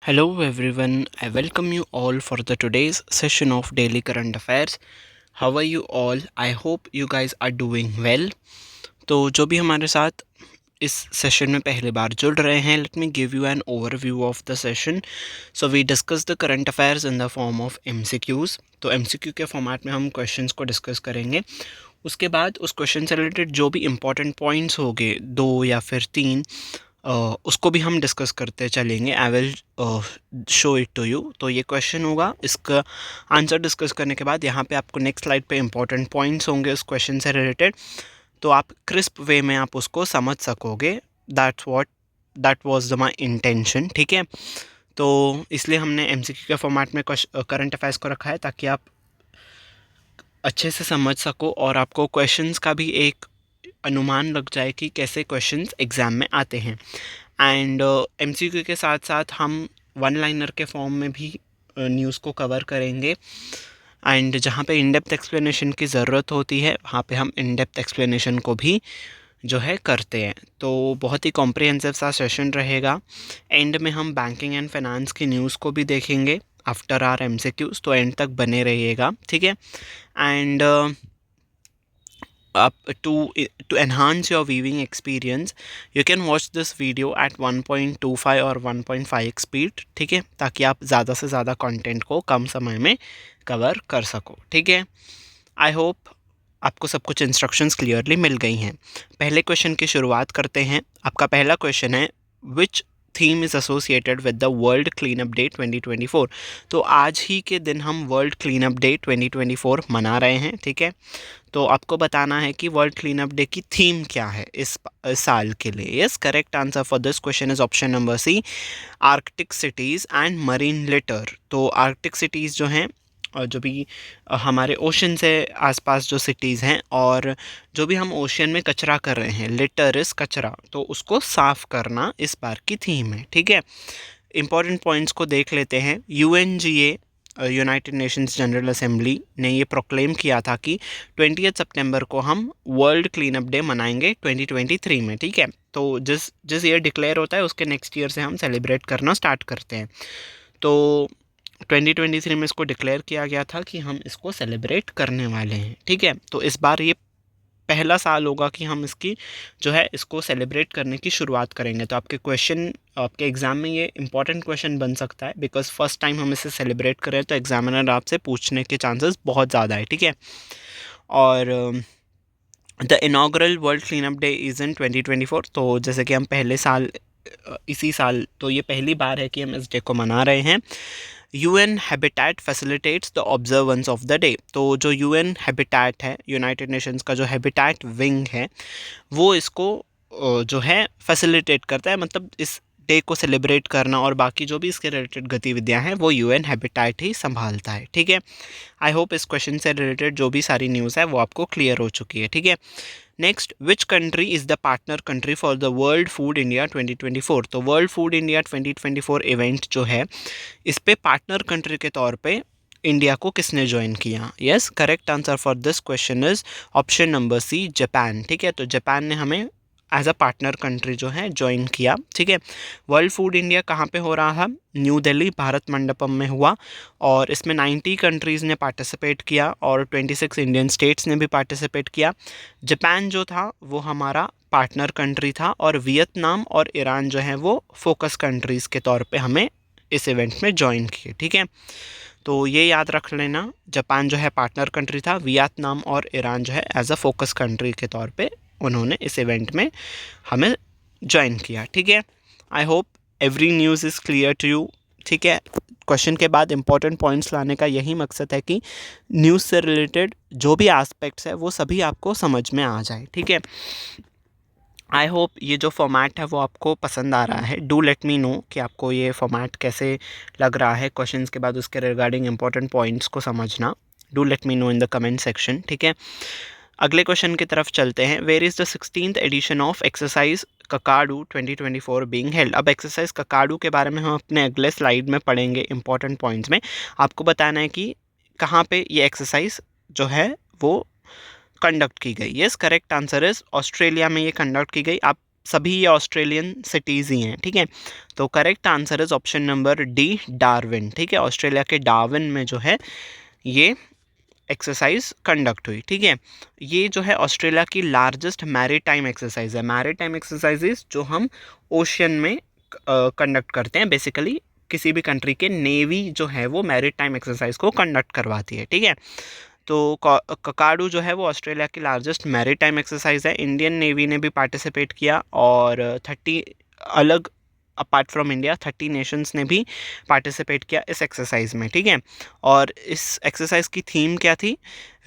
Hello everyone, I welcome you all for the today's session of Daily Current Affairs. How are you all? I hope you guys are doing well. तो जो भी हमारे साथ इस session में पहली बार जुड़ रहे हैं, let me give you an overview of the session. So we discuss the current affairs in the form of MCQs. तो MCQ के फॉर्मेट में हम क्वेश्चंस को डिस्कस करेंगे. उसके बाद उस क्वेश्चन से रिलेटेड जो भी इंपॉर्टेंट पॉइंट्स होंगे, 2 या फिर 3, उसको भी हम डिस्कस करते चलेंगे. I will show it to you. तो ये क्वेश्चन होगा, इसका आंसर डिस्कस करने के बाद यहाँ पे आपको नेक्स्ट स्लाइड पे इंपॉर्टेंट पॉइंट्स होंगे उस क्वेश्चन से रिलेटेड, तो आप क्रिस्प वे में आप उसको समझ सकोगे. That was the my intention. ठीक है, तो इसलिए हमने MCQ के फॉर्मेट में करंट अफेयर्स को रखा है ताकि आप अच्छे से समझ सको और आपको क्वेश्चंस का भी एक अनुमान लग जाए कि कैसे क्वेश्चंस एग्ज़ाम में आते हैं. एंड MCQ के साथ साथ हम वन लाइनर के फॉर्म में भी न्यूज़ को कवर करेंगे. एंड जहाँ पे इन डेप्थ एक्सप्लेनेशन की ज़रूरत होती है वहाँ पे हम इन डेप्थ एक्सप्लेनेशन को भी जो है करते हैं. तो बहुत ही कॉम्प्रिहेंसिव सा सेशन रहेगा. एंड में हम बैंकिंग एंड फाइनेंस की न्यूज़ को भी देखेंगे आफ्टर आर MCQs. तो एंड तक बने रहिएगा, ठीक है. And up to enhance your viewing experience, you can watch this video at 1.25 और 1.5 स्पीड, ठीक है, ताकि आप ज़्यादा से ज़्यादा कंटेंट को कम समय में कवर कर सको. ठीक है, आई होप आपको सब कुछ इंस्ट्रक्शंस क्लियरली मिल गई हैं. पहले क्वेश्चन की शुरुआत करते हैं. आपका पहला क्वेश्चन है, which theme is associated with the world clean up day 2024. तो आज ही के दिन हम वर्ल्ड क्लीन अप डे 2024 मना रहे हैं. ठीक है, तो आपको बताना है कि वर्ल्ड क्लीन अप डे की थीम क्या है इस साल के लिए. Yes, correct answer for this question is option number C, Arctic cities and marine litter. तो आर्कटिक सिटीज़ जो हैं, जो भी हमारे ओशन से आसपास जो सिटीज़ हैं, और जो भी हम ओशन में कचरा कर रहे हैं, लिटर इस कचरा, तो उसको साफ़ करना इस बार की थीम है. ठीक है, इंपॉर्टेंट पॉइंट्स को देख लेते हैं. UNGA United Nations general assembly ने ये प्रोक्लेम किया था कि 20 सितंबर को हम वर्ल्ड क्लीन अप डे मनाएंगे 2023 में. ठीक है, तो जिस ईयर डिक्लेयर होता है उसके नेक्स्ट ईयर से हम सेलिब्रेट करना स्टार्ट करते हैं. तो 2023 में इसको डिक्लेयर किया गया था कि हम इसको सेलिब्रेट करने वाले हैं. ठीक है, तो इस बार ये पहला साल होगा कि हम इसकी जो है इसको सेलिब्रेट करने की शुरुआत करेंगे. तो आपके एग्ज़ाम में ये इंपॉर्टेंट क्वेश्चन बन सकता है, बिकॉज फर्स्ट टाइम हम इसे सेलिब्रेट कर रहे हैं, तो एग्जामिनर आपसे पूछने के चांसेस बहुत ज़्यादा है. ठीक है, और the inaugural world clean up day is in 2024. तो जैसे कि हम पहले साल इसी साल, तो ये पहली बार है कि हम इस डे को मना रहे हैं. UN habitat facilitates the observance of the day. तो जो UN हैबिटेट है, यूनाइटेड नेशंस का जो हैबिटेट विंग है, वो इसको जो है फैसिलिटेट करता है. मतलब इस डे को सेलिब्रेट करना और बाकी जो भी इसके रिलेटेड गतिविधियां हैं वो UN हैबिटेट ही संभालता है. ठीक है, आई होप इस क्वेश्चन से रिलेटेड जो भी सारी न्यूज़ है वो आपको क्लियर हो चुकी है. ठीक है, next, which country is the partner country for the world food India 2024. तो वर्ल्ड फूड इंडिया 2024 इवेंट जो है, इस पे पार्टनर कंट्री के तौर पे इंडिया को किसने ज्वाइन किया. Yes, correct answer for this question is option number C, Japan. ठीक है, तो जापान ने हमें एज अ पार्टनर कंट्री जो है ज्वाइन किया. ठीक है, वर्ल्ड फूड इंडिया कहाँ पे हो रहा था? न्यू दिल्ली भारत मंडपम में हुआ, और इसमें 90 कंट्रीज़ ने पार्टिसिपेट किया और 26 इंडियन स्टेट्स ने भी पार्टिसिपेट किया. जापान जो था वो हमारा पार्टनर कंट्री था, और वियतनाम और ईरान जो है वो फोकस कंट्रीज़ के तौर पे हमें इस इवेंट में ज्वाइन किए. ठीक है, तो ये याद रख लेना, जापान जो है पार्टनर कंट्री था, वियतनाम और ईरान जो है एज अ फोकस कंट्री के तौर पे उन्होंने इस इवेंट में हमें ज्वाइन किया. ठीक है, I hope every news is clear to you. ठीक है, क्वेश्चन के बाद इंपॉर्टेंट पॉइंट्स लाने का यही मकसद है कि न्यूज़ से रिलेटेड जो भी एस्पेक्ट्स है वो सभी आपको समझ में आ जाए. ठीक है, आई होप ये जो फॉर्मेट है वो आपको पसंद आ रहा है. डू लेट मी नो कि आपको ये फॉर्मेट कैसे लग रहा है. क्वेश्चंस के बाद उसके रिगार्डिंग इंपॉर्टेंट पॉइंट्स को समझना. Do let me know in the comment section. ठीक है, अगले क्वेश्चन की तरफ चलते हैं. Where is the 16th edition of exercise Kakadu 2024 being held. अब एक्सरसाइज ककाडू के बारे में हम अपने अगले स्लाइड में पढ़ेंगे इंपॉर्टेंट पॉइंट्स में. आपको बताना है कि कहाँ पे ये एक्सरसाइज जो है वो कंडक्ट की गई. Yes, correct answer is Australia में ये कंडक्ट की गई. आप सभी ये ऑस्ट्रेलियन सिटीज़ ही हैं, ठीक है। तो correct answer is option number D, Darwin, ठीक है। ऑस्ट्रेलिया के डार्विन में जो है ये एक्सरसाइज कंडक्ट हुई, ठीक है। ये जो है ऑस्ट्रेलिया की लार्जेस्ट मैरीटाइम एक्सरसाइज है। मैरीटाइम एक्सरसाइजेज जो हम ओशियन में कंडक्ट करते हैं, बेसिकली किसी भी कंट्री के नेवी जो है वो मैरीटाइम एक्सरसाइज को कंडक्ट करवाती है, ठीक है। तो ककाडू जो है वो ऑस्ट्रेलिया की लार्जेस्ट मैरीटाइम एक्सरसाइज है। इंडियन नेवी ने भी पार्टिसिपेट किया और 30 अलग अपार्ट फ्रॉम इंडिया 30 नेशंस ने भी पार्टिसिपेट किया इस एक्सरसाइज में, ठीक है। और इस एक्सरसाइज की थीम क्या थी?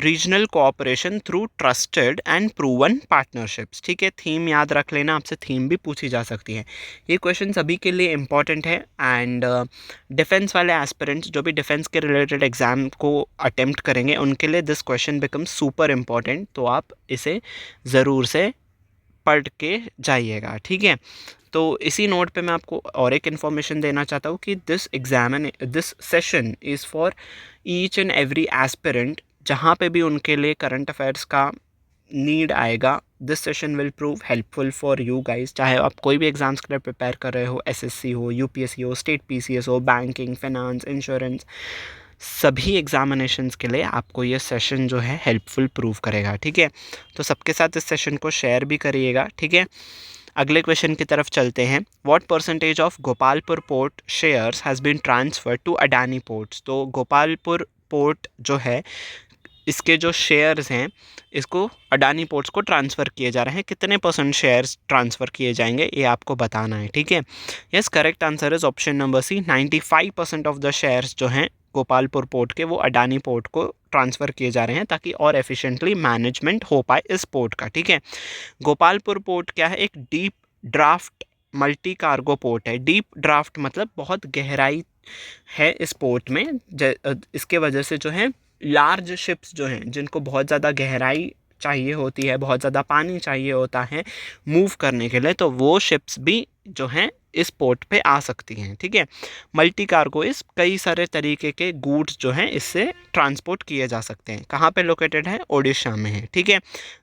Regional cooperation through trusted and proven partnerships, ठीक है। थीम याद रख लेना, आपसे थीम भी पूछी जा सकती है। ये क्वेश्चन सभी के लिए इम्पॉर्टेंट है एंड डिफेंस वाले एस्पिरेंट्स जो भी डिफेंस के रिलेटेड एग्जाम को अटेम्प्ट करेंगे उनके लिए this question become super important. तो आप इसे ज़रूर से पढ़ के जाइएगा, ठीक है। तो इसी नोट पे मैं आपको और एक इन्फॉर्मेशन देना चाहता हूँ कि this session is for each and every aspirant, जहाँ पे भी उनके लिए करंट अफेयर्स का नीड आएगा, this session will prove helpful for you guys. चाहे आप कोई भी एग्जाम्स के लिए प्रिपेयर कर रहे हो, एसएससी हो, यूपीएससी हो, स्टेट पीसीएस हो, बैंकिंग, फाइनेंस, इंश्योरेंस, सभी एग्जामिनेशंस के लिए आपको ये सेशन जो है हेल्पफुल प्रूव करेगा, ठीक है। तो सबके साथ इस सेशन को शेयर भी करिएगा, ठीक है। अगले क्वेश्चन की तरफ चलते हैं। What percentage of Gopalpur port shares has been transferred to Adani ports? तो गोपालपुर पोर्ट जो है इसके जो शेयर्स हैं इसको अडानी पोर्ट्स को ट्रांसफ़र किए जा रहे हैं। कितने परसेंट शेयर्स ट्रांसफ़र किए जाएंगे ये आपको बताना है, ठीक है। Yes, correct answer is option number C, 95% of the shares जो हैं गोपालपुर पोर्ट के वो अडानी पोर्ट को ट्रांसफ़र किए जा रहे हैं ताकि और एफिशिएंटली मैनेजमेंट हो पाए इस पोर्ट का, ठीक है। गोपालपुर पोर्ट क्या है? एक deep draft multi cargo port है। डीप ड्राफ्ट मतलब बहुत गहराई है इस पोर्ट में, इसके वजह से जो है लार्ज शिप्स जो हैं जिनको बहुत ज़्यादा गहराई चाहिए होती है, बहुत ज़्यादा पानी चाहिए होता है मूव करने के लिए, तो वो शिप्स भी जो हैं इस पोर्ट पे आ सकती हैं, ठीक है। मल्टी कार्गो इस कई सारे तरीके के गुड्स जो हैं इससे ट्रांसपोर्ट किए जा सकते हैं। कहाँ पे लोकेटेड है? ओडिशा में है, ठीक है।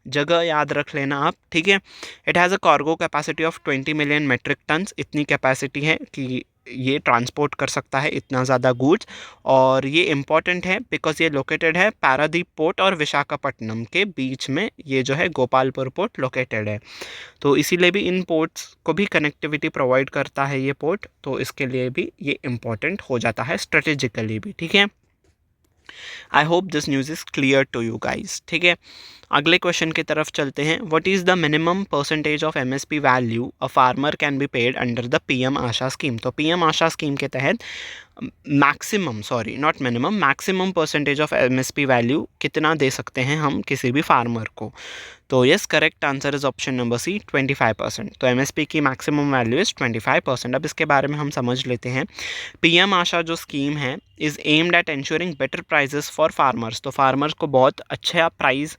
जगह याद रख लेना आप, ठीक है। It has a cargo capacity of 20 million metric tons. इतनी कैपेसिटी है कि ये ट्रांसपोर्ट कर सकता है इतना ज़्यादा गुड्स। और ये इम्पॉर्टेंट है बिकॉज ये लोकेटेड है पारादीप पोर्ट और विशाखापट्टनम के बीच में, ये जो है गोपालपुर पोर्ट लोकेटेड है। तो इसीलिए भी इन पोर्ट्स को भी कनेक्टिविटी प्रोवाइड करता है ये पोर्ट, तो इसके लिए भी ये इम्पॉर्टेंट हो जाता है स्ट्रेटेजिकली भी, ठीक है। I hope this news is clear to you guys, ठीक है। अगले क्वेश्चन की तरफ चलते हैं। What is the minimum percentage of MSP value a farmer can be paid under the PM Asha scheme? तो पीएम आशा स्कीम के तहत maximum, sorry not minimum, maximum percentage of MSP value कितना दे सकते हैं हम किसी भी फार्मर को? तो yes, correct answer is option number C, 25%। तो एमएसपी की मैक्सिमम वैल्यू इज़ 25%। अब इसके बारे में हम समझ लेते हैं। पीएम आशा जो स्कीम है is aimed at ensuring better prices for farmers. तो फार्मर्स को बहुत अच्छा प्राइस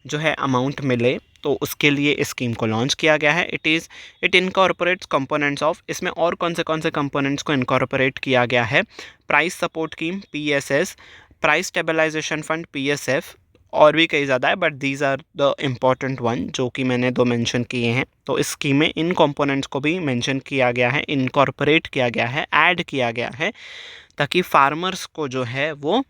जो है अमाउंट मिले, तो उसके लिए इस स्कीम को लॉन्च किया गया है। इट इनकॉर्पोरेट्स कंपोनेंट्स ऑफ, इसमें और कौन से कंपोनेंट्स को इनकॉर्पोरेट किया गया है? Price support scheme PSS, price stabilization fund PSF, और भी कई ज़्यादा है but these are the important one जो कि मैंने दो मेंशन किए हैं। तो इस स्कीम में इन कंपोनेंट्स को भी मेंशन किया गया है, इनकॉर्पोरेट किया गया है, ऐड किया गया है, ताकि फार्मर्स को जो है वो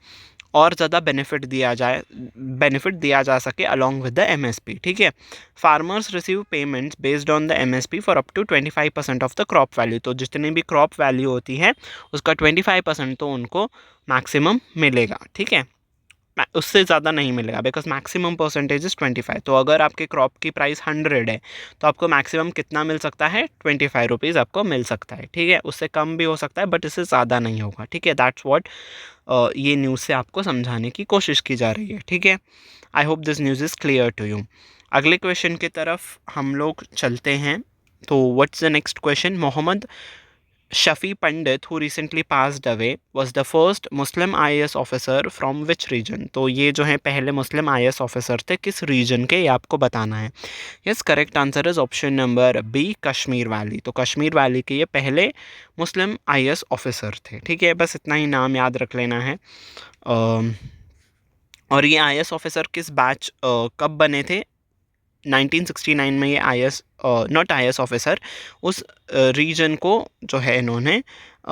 और ज़्यादा बेनिफिट दिया जा सके अलॉन्ग विद द एमएसपी, ठीक है। Farmers receive payments based on the MSP for up to 25% of the crop value. तो जितनी भी क्रॉप वैल्यू होती है उसका 25% तो उनको मैक्सिमम मिलेगा, ठीक है। उससे ज़्यादा नहीं मिलेगा बिकॉज मैक्सिमम परसेंटेज इज़ 25। तो अगर आपके क्रॉप की प्राइस 100 है तो आपको मैक्सिमम कितना मिल सकता है? 25 रुपीज़ आपको मिल सकता है, ठीक है। उससे कम भी हो सकता है बट इससे ज़्यादा नहीं होगा, ठीक है। दैट्स व्हाट ये न्यूज़ से आपको समझाने की कोशिश की जा रही है, ठीक है। I hope this news is clear to you. अगले क्वेश्चन की तरफ हम लोग चलते हैं। तो what's the next question? Mohammad Shafi Pandit, who recently passed away, was the first Muslim IAS officer from which region? तो ये जो है पहले मुस्लिम IAS ऑफिसर थे, किस रीजन के, ये आपको बताना है। Yes, correct answer is option number B, Kashmir valley. तो कश्मीर वैली के ये पहले मुस्लिम IAS ऑफिसर थे, ठीक है। बस इतना ही नाम याद रख लेना है। और ये IAS ऑफिसर किस बैच कब बने थे? 1969 में ये IS नॉट IS ऑफिसर, उस रीजन को जो है इन्होंने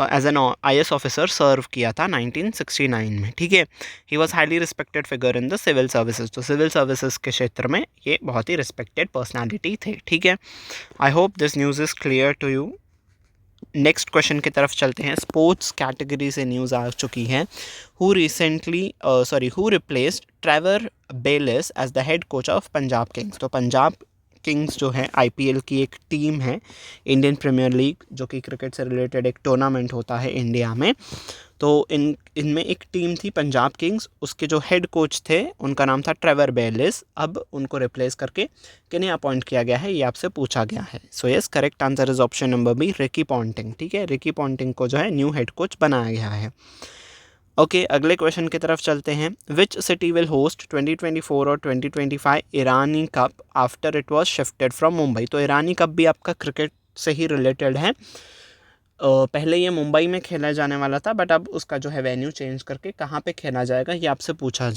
as an IS officer serve किया था 1969 में, ठीक है। He was highly respected figure in the civil services, तो सिविल सर्विसेज के क्षेत्र में ये बहुत ही रिस्पेक्टेड पर्सनालिटी थे, ठीक है। I hope this news is clear to you. Next question की तरफ चलते हैं। स्पोर्ट्स कैटेगरी से न्यूज़ आ चुकी है। Who replaced Trevor Bayliss as the head coach of Punjab Kings. तो पंजाब किंग्स जो है IPL की एक टीम है, इंडियन प्रीमियर लीग, जो कि क्रिकेट से रिलेटेड एक टूर्नामेंट होता है इंडिया में। तो इनमें एक टीम थी पंजाब किंग्स, उसके जो हेड कोच थे उनका नाम था ट्रेवर बेलिस। अब उनको रिप्लेस करके किन्हें अपॉइंट किया गया है, ये आपसे पूछा गया है। So yes, correct answer is option number B, Ricky Ponting, ठीक है। रिकी पॉन्टिंग को जो है न्यू हेड कोच बनाया गया है। ओके, अगले क्वेश्चन की तरफ चलते हैं। विच सिटी विल होस्ट 2024 और 2025 Irani cup after it was shifted from Mumbai. तो ईरानी कप भी आपका क्रिकेट से ही रिलेटेड है। पहले ये मुंबई में खेला जाने वाला था, बट अब उसका जो है वेन्यू चेंज करके कहाँ पे खेला जाएगा ये आपसे पूछा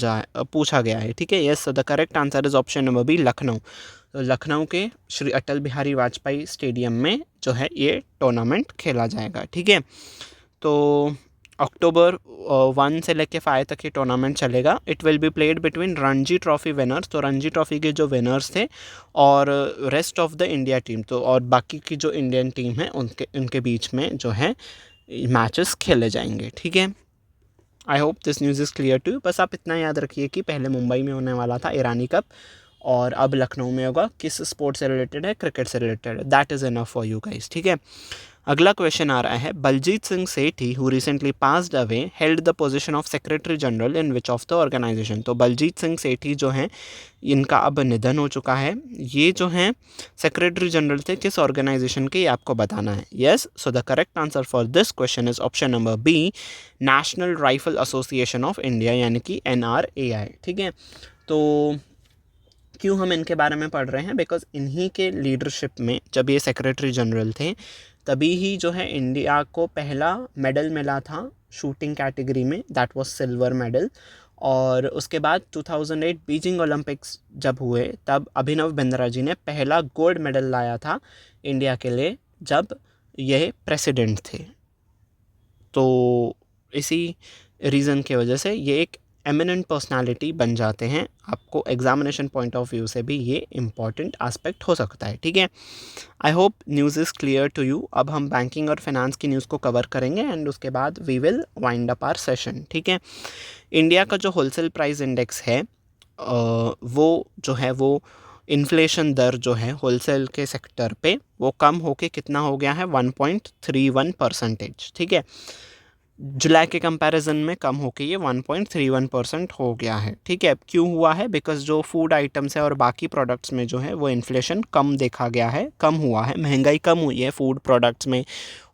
गया है, ठीक है। Yes, the correct answer is option number B, Lucknow. तो लखनऊ के श्री अटल बिहारी वाजपेयी स्टेडियम में जो है ये टूर्नामेंट खेला जाएगा, ठीक है। तो अक्टूबर 1 से लेके 5 तक ये टूर्नामेंट चलेगा। It will be played between Ranji trophy winners, तो रणजी ट्रॉफी के जो विनर्स थे, और rest of the India team, तो और बाकी की जो इंडियन टीम है उनके बीच में जो है मैचेस खेले जाएंगे, ठीक है। I hope this news is clear to you. बस आप इतना याद रखिए कि पहले मुंबई में होने वाला था ईरानी कप, और अब लखनऊ में होगा। किस स्पोर्ट से रिलेटेड है? क्रिकेट से रिलेटेड है। That is enough for you guys, ठीक है। अगला क्वेश्चन आ रहा है, Baljeet Singh Sethi who recently passed away held the position of secretary general in which of the organization. तो बलजीत सिंह सेठी जो हैं, इनका अब निधन हो चुका है। ये जो हैं सेक्रेटरी जनरल थे किस ऑर्गेनाइजेशन के, ये आपको बताना है। Yes, so the correct answer for this question is option number B, national rifle association of India, यानी कि NRAI, ठीक है। तो क्यों हम इनके बारे में पढ़ रहे हैं? बिकॉज इन्हीं के लीडरशिप में जब ये सेक्रेटरी जनरल थे, तभी ही जो है इंडिया को पहला मेडल मिला था शूटिंग कैटेगरी में, दैट वाज सिल्वर मेडल। और उसके बाद 2008 बीजिंग ओलंपिक्स जब हुए, तब अभिनव बिंद्रा जी ने पहला गोल्ड मेडल लाया था इंडिया के लिए, जब यह प्रेसिडेंट थे। तो इसी रीज़न की वजह से ये एक एमिनेंट पर्सनालिटी बन जाते हैं। आपको एग्जामिनेशन पॉइंट ऑफ व्यू से भी ये इम्पॉर्टेंट एस्पेक्ट हो सकता है, ठीक है। I hope news is clear to you. अब हम बैंकिंग और फाइनेंस की न्यूज़ को कवर करेंगे, एंड उसके बाद we will wind up our session, ठीक है। इंडिया का जो होलसेल प्राइस इंडेक्स है, वो जो है वो इन्फ्लेशन दर जो है होलसेल के सेक्टर पे, वो कम होके कितना हो गया है? 1.31%, ठीक है। जुलाई के कंपैरिजन में कम होके ये 1.31% हो गया है, ठीक है। क्यों हुआ है? बिकॉज जो फूड आइटम्स है और बाकी प्रोडक्ट्स में जो है वो इन्फ्लेशन कम देखा गया है, कम हुआ है, महंगाई कम हुई है फूड प्रोडक्ट्स में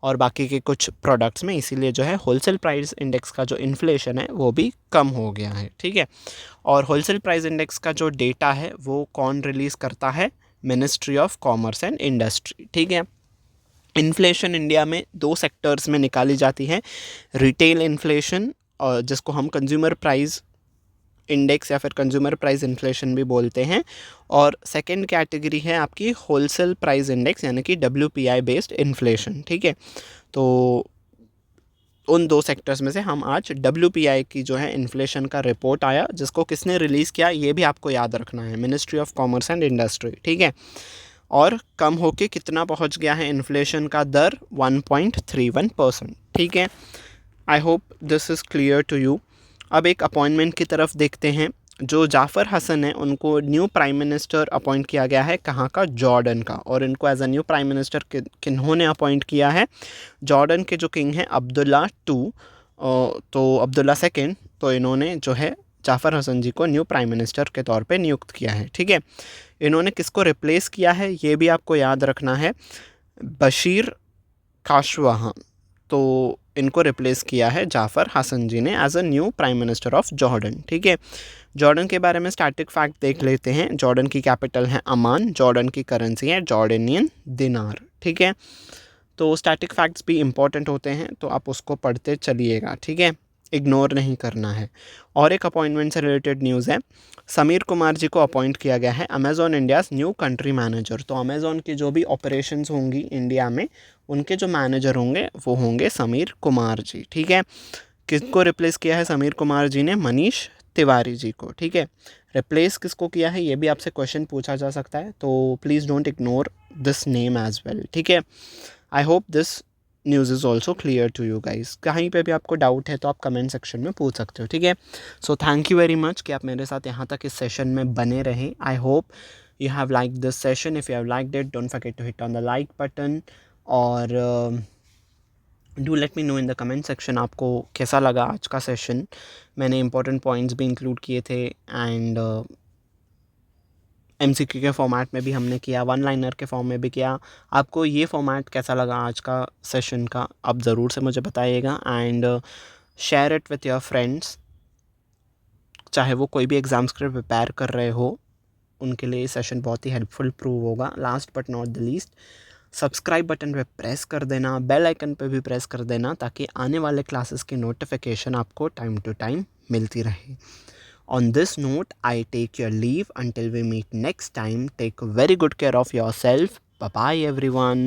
और बाकी के कुछ प्रोडक्ट्स में, इसीलिए जो है होलसेल प्राइस इंडेक्स का जो इन्फ्लेशन है वो भी कम हो गया है, ठीक है। और होलसेल प्राइस इंडेक्स का जो डेटा है वो कौन रिलीज़ करता है? Ministry of commerce and industry, ठीक है। इन्फ्लेशन इंडिया में 2 सेक्टर्स में निकाली जाती है, रिटेल इन्फ्लेशन, और जिसको हम कंज्यूमर प्राइस इंडेक्स या फिर कंज्यूमर प्राइस इन्फ्लेशन भी बोलते हैं, और सेकंड कैटेगरी है आपकी होलसेल प्राइस इंडेक्स, यानी कि WPI बेस्ड इन्फ्लेशन, ठीक है। तो उन 2 सेक्टर्स में से हम आज WPI की जो है इन्फ्लेशन का रिपोर्ट आया, जिसको किसने रिलीज़ किया ये भी आपको याद रखना है, ministry of commerce and industry, ठीक है। और कम होके कितना पहुंच गया है इन्फ्लेशन का दर? 1.31%, ठीक है। I hope this is clear to you. अब एक अपॉइंटमेंट की तरफ देखते हैं। जो जाफ़र हसन है, उनको न्यू प्राइम मिनिस्टर अपॉइंट किया गया है, कहाँ का? जॉर्डन का। और इनको as a new prime minister किन्होंने अपॉइंट किया है? जॉर्डन के जो किंग हैं अब्दुल्ला II, तो अब्दुल्ला II, तो इन्होंने जो है जाफ़र हसन जी को न्यू प्राइम मिनिस्टर के तौर पे नियुक्त किया है, ठीक है। इन्होंने किसको रिप्लेस किया है ये भी आपको याद रखना है, बशीर काशवाहा। तो इनको रिप्लेस किया है जाफ़र हसन जी ने as a new prime minister of Jordan, ठीक है। जॉर्डन के बारे में स्टैटिक फैक्ट देख लेते हैं। जॉर्डन की कैपिटल है अमान, जॉर्डन की करेंसी है जॉर्डेनियन दिनार, ठीक है। तो स्टैटिक फैक्ट्स भी इंपॉर्टेंट होते हैं, तो आप उसको पढ़ते चलिएगा, ठीक है। इग्नोर नहीं करना है। और एक अपॉइंटमेंट से रिलेटेड न्यूज़ है, समीर कुमार जी को अपॉइंट किया गया है Amazon India's new country manager. तो अमेज़ॉन की जो भी ऑपरेशंस होंगी इंडिया में, उनके जो मैनेजर होंगे वो होंगे समीर कुमार जी, ठीक है। किसको रिप्लेस किया है समीर कुमार जी ने? मनीष तिवारी जी को, ठीक है। रिप्लेस किसको किया है ये भी आपसे क्वेश्चन पूछा जा सकता है, तो please don't ignore this name as well, ठीक है। I hope this news is also clear to you guys. कहीं पे भी आपको डाउट है तो आप कमेंट सेक्शन में पूछ सकते हो, ठीक है। So thank you very much कि आप मेरे साथ यहाँ तक इस सेशन में बने रहें। I hope you have like this session. If you have like it, don't forget to hit on the like button, और do let me know in the comment section आपको कैसा लगा आज का सेशन। मैंने इंपॉर्टेंट पॉइंट्स भी include किए थे, एंड MCQ के फॉर्मेट में भी हमने किया, वन लाइनर के फॉर्म में भी किया। आपको ये फॉर्मेट कैसा लगा आज का सेशन का, आप ज़रूर से मुझे बताइएगा, and share it with your friends. चाहे वो कोई भी एग्ज़ाम्स के लिए प्रिपेयर कर रहे हो, उनके लिए ये सेशन बहुत ही हेल्पफुल प्रूव होगा। Last but not the least, subscribe button पे प्रेस कर देना, बेल आइकन पे भी प्रेस कर देना, ताकि आने वाले क्लासेस की नोटिफिकेशन आपको टाइम टू टाइम मिलती रहे। On this note, I take your leave until we meet next time. Take very good care of yourself. Bye bye, everyone.